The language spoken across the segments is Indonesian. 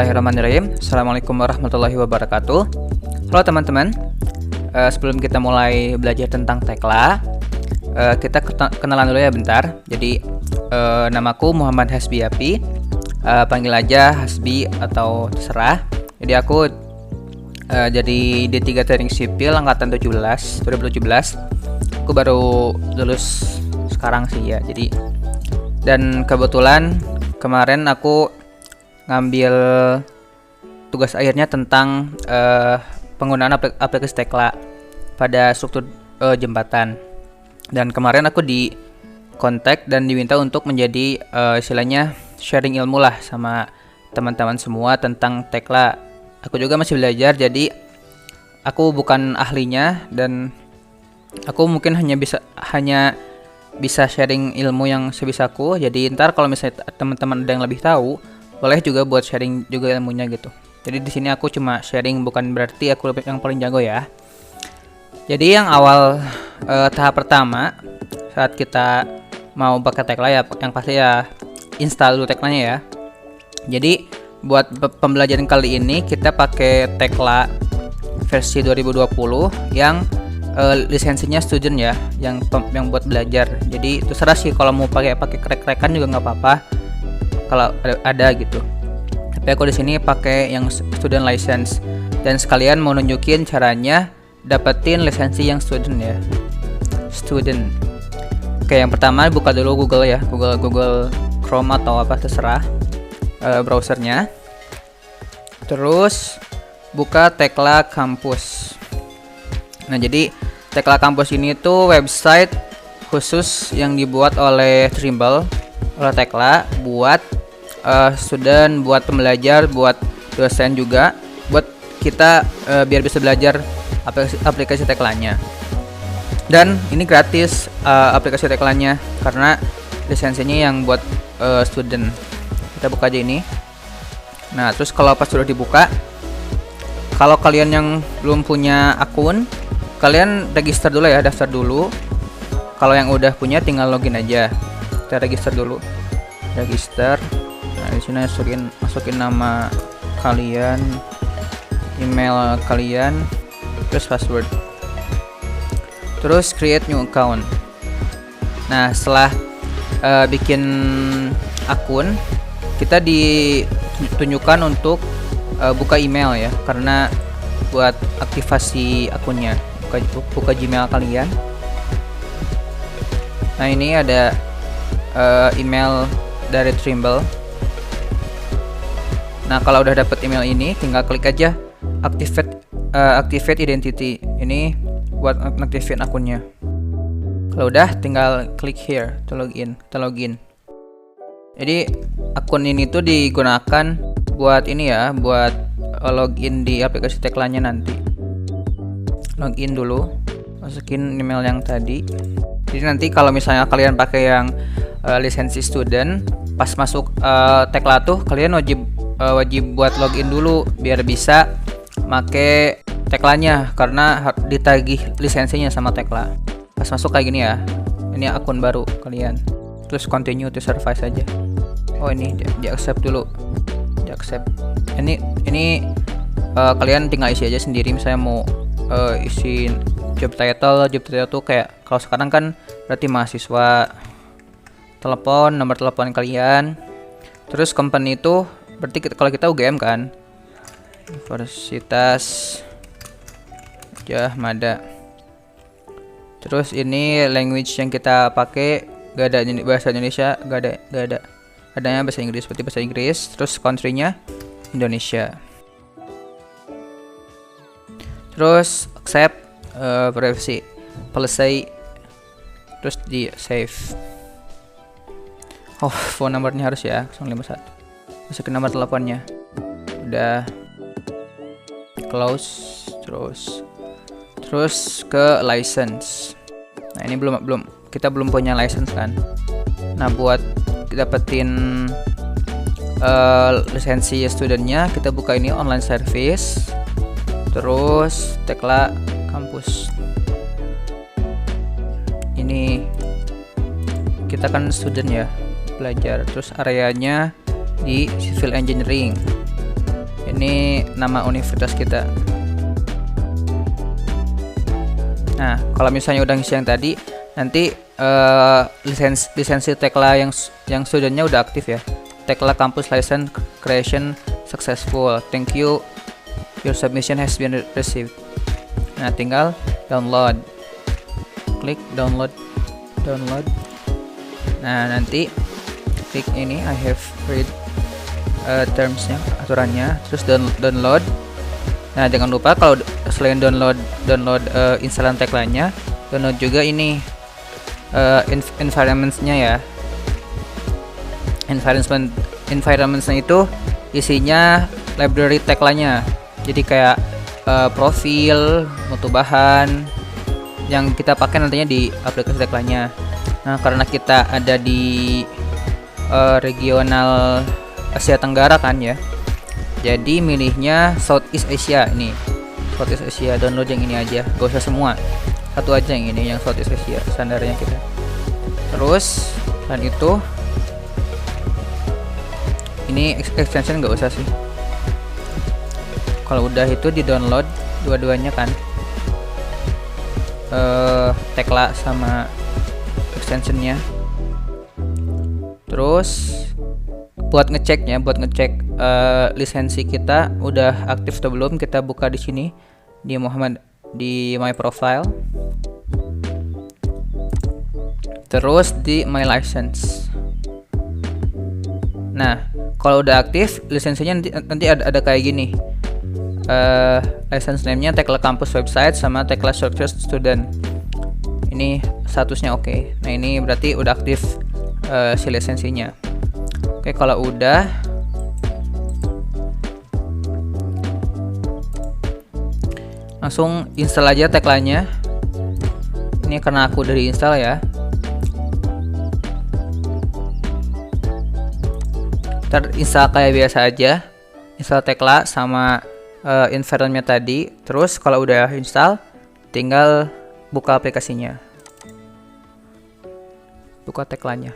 Bismillahirrahmanirrahim. Assalamualaikum warahmatullahi wabarakatuh. Halo teman-teman. Sebelum kita mulai belajar tentang Tekla, kita kenalan dulu ya bentar. Jadi namaku Muhammad Hasbi Api. Panggil aja Hasbi atau terserah. Jadi aku jadi D3 Teknik Sipil angkatan 2017. Aku baru lulus sekarang sih ya. Jadi dan kebetulan kemarin aku ngambil tugas akhirnya tentang penggunaan aplikasi Tekla pada struktur jembatan. Dan kemarin aku di kontak dan diminta untuk menjadi istilahnya sharing ilmu lah sama teman-teman semua tentang Tekla. Aku juga masih belajar, jadi aku bukan ahlinya dan aku mungkin hanya bisa sharing ilmu yang sebisaku. Jadi ntar kalau misalnya teman-teman ada yang lebih tahu, boleh juga buat sharing juga ilmunya gitu. Jadi di sini aku cuma sharing, bukan berarti aku yang paling jago ya. Jadi yang awal tahap pertama saat kita mau pakai Tekla ya, yang pasti ya install dulu Teklanya ya. Jadi buat pembelajaran kali ini kita pakai Tekla versi 2020 yang lisensinya student ya, yang buat belajar. Jadi terserah sih, kalau mau pakai krek-krekan juga nggak apa-apa kalau ada gitu. Tapi aku di sini pakai yang student license dan sekalian mau nunjukin caranya dapetin lisensi yang student ya. Student. Oke, yang pertama buka dulu Google ya, Google Chrome atau apa terserah browsernya. Terus buka Tekla Kampus. Nah, jadi Tekla Kampus ini tuh website khusus yang dibuat oleh Trimble, oleh Tekla buat student, buat pembelajar, buat dosen juga, buat kita biar bisa belajar aplikasi Teklanya. Dan ini gratis aplikasi Teklanya karena lisensinya yang buat student. Kita buka aja ini. Nah, terus kalau pas sudah dibuka, kalau kalian yang belum punya akun, kalian register dulu ya, daftar dulu. Kalau yang udah punya tinggal login aja. Kita register dulu. Register. Nah, di sini masukin nama kalian, email kalian, terus password. Terus create new account. Nah, setelah bikin akun, kita ditunjukkan untuk buka email ya, karena buat aktivasi akunnya. Buka Gmail kalian. Nah, ini ada email dari Trimble. Nah, kalau udah dapet email ini, tinggal klik aja activate identity. Ini buat aktifin akunnya. Kalau udah, tinggal klik here to login. Kita login. Jadi akun ini tuh digunakan buat ini ya, buat login di aplikasi Teklanya nanti. Login dulu, masukin email yang tadi. Jadi nanti kalau misalnya kalian pakai yang lisensi student, pas masuk Tekla tuh kalian wajib buat login dulu biar bisa make Teklanya, karena ditagih lisensinya sama Tekla. Pas masuk kayak gini ya, ini akun baru kalian. Terus continue to service aja. Oh, ini di accept dulu. Di accept. Ini kalian tinggal isi aja sendiri. Misalnya mau isi job title tuh kayak kalau sekarang kan berarti mahasiswa, telepon, nomor telepon kalian. Terus company itu berarti kalau kita UGM kan, Universitas Gadjah Mada. Terus ini language yang kita pakai gak ada bahasa Indonesia, gak ada. Adanya bahasa Inggris, seperti bahasa Inggris. Terus country-nya Indonesia. Terus accept privacy policy, terus di save. Oh, phone numbernya harus ya 051. Masukin nomor teleponnya. Udah close. Terus ke license. Nah, ini kita belum punya license kan. Nah, buat dapetin lisensi studentnya, kita buka ini online service. Terus Tekla Kampus. Ini kita kan student ya, belajar. Terus areanya di civil engineering. ini nama universitas kita. Nah, kalau misalnya udah ngisi yang tadi, nanti lisensi Tekla yang studentnya udah aktif ya. Tekla Campus License Creation Successful. Thank you. Your submission has been received. Nah, tinggal download. Klik download. Nah, nanti klik ini I have read termsnya, aturannya, terus download. Nah, jangan lupa kalau selain download instalan Tekla-nya, download juga ini environments-nya ya. Environments-nya itu isinya library Tekla-nya. Jadi kayak profil, mutu bahan yang kita pakai nantinya di aplikasi Tekla-nya. Nah, karena kita ada di regional Asia Tenggara kan ya, jadi milihnya Southeast Asia. Ini Southeast Asia, download yang ini aja, gak usah semua, satu aja yang ini, yang Southeast Asia standarnya kita. Terus dan itu ini extension gak usah sih, kalau udah itu di download dua-duanya kan, Tekla sama extensionnya. Terus buat ngecek lisensi kita udah aktif atau belum, kita buka di sini di my profile, terus di my license. Nah, kalau udah aktif lisensinya nanti ada kayak gini, license name-nya Tekla Campus Website sama Tekla Structured Student. Ini statusnya oke. Nah, ini berarti udah aktif si lisensinya. Oke, kalau udah langsung install aja Tekla-nya. Ini karena aku udah install ya. Install kayak biasa aja, install Tekla sama environment-nya tadi. Terus kalau udah install, tinggal buka aplikasinya, buka Tekla-nya.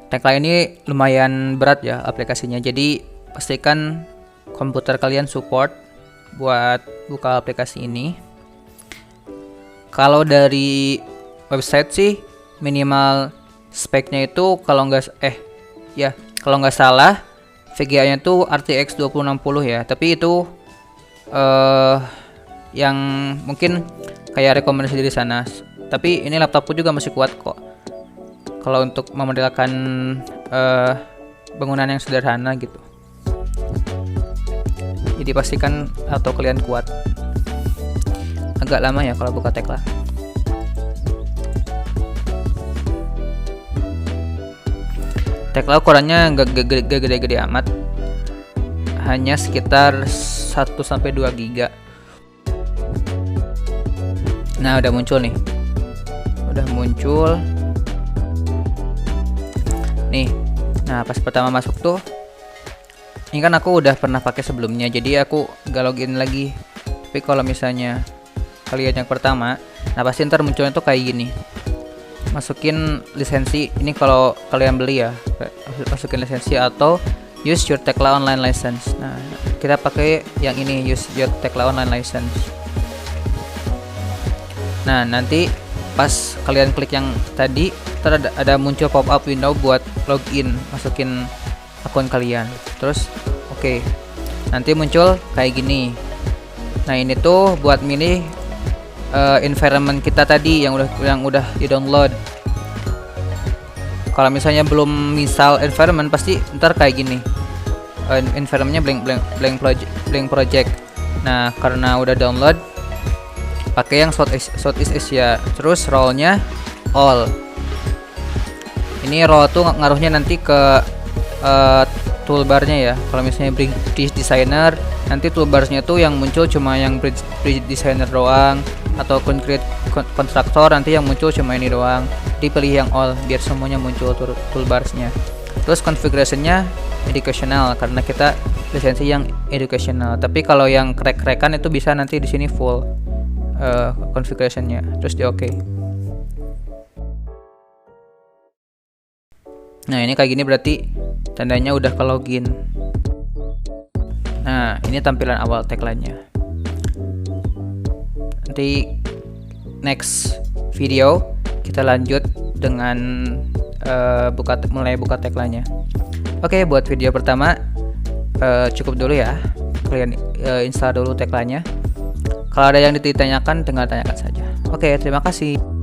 Tekla ini lumayan berat ya aplikasinya, jadi pastikan komputer kalian support buat buka aplikasi ini. Kalau dari website sih minimal speknya itu kalau nggak salah VGA-nya tuh RTX 2060 ya, tapi itu yang mungkin kayak rekomendasi dari sana. Tapi ini laptopku juga masih kuat kok kalau untuk memodelkan bangunan yang sederhana gitu. Jadi pastikan atau kalian kuat. Agak lama ya kalau buka Tekla. Tekla ukurannya nggak gede-gede amat, hanya sekitar 1-2 GB. Nah, udah muncul nih, nih. Nah, pas pertama masuk tuh, ini kan aku udah pernah pakai sebelumnya, jadi aku gak login lagi. Tapi kalau misalnya kalian yang pertama, nah pasti ntar munculnya tuh kayak gini, masukin lisensi. Ini kalau kalian beli ya, masukin lisensi atau use your Tekla online license. Nah, kita pakai yang ini, use your Tekla online license. Nah, nanti pas kalian klik yang tadi, ada muncul pop-up window buat login, masukin akun kalian. Terus oke. Nanti muncul kayak gini. Nah, ini tuh buat milih environment kita tadi yang udah di-download. Kalau misalnya belum install environment, pasti ntar kayak gini. Environmentnya blank project. Nah, karena udah download, pakai yang Southeast Asia. Terus role-nya all. Ini role tuh ngaruhnya nanti ke toolbarnya ya. Kalau misalnya Bridge Designer, nanti toolbarsnya tuh yang muncul cuma yang Bridge Designer doang, atau Concrete Constructor nanti yang muncul cuma ini doang. Dipilih yang all biar semuanya muncul toolbarsnya. Terus configurationnya educational karena kita lisensi yang educational. Tapi kalau yang crack-crackan itu bisa nanti di sini full configurationnya. Terus di OK. Nah, ini kayak gini berarti tandanya udah ke login. Nah, ini tampilan awal tagline-nya. Nanti next video kita lanjut dengan mulai buka tagline-nya. Oke, buat video pertama cukup dulu ya. Kalian install dulu tagline-nya. Kalau ada yang ditanyakan, tinggal tanyakan saja. Oke, terima kasih.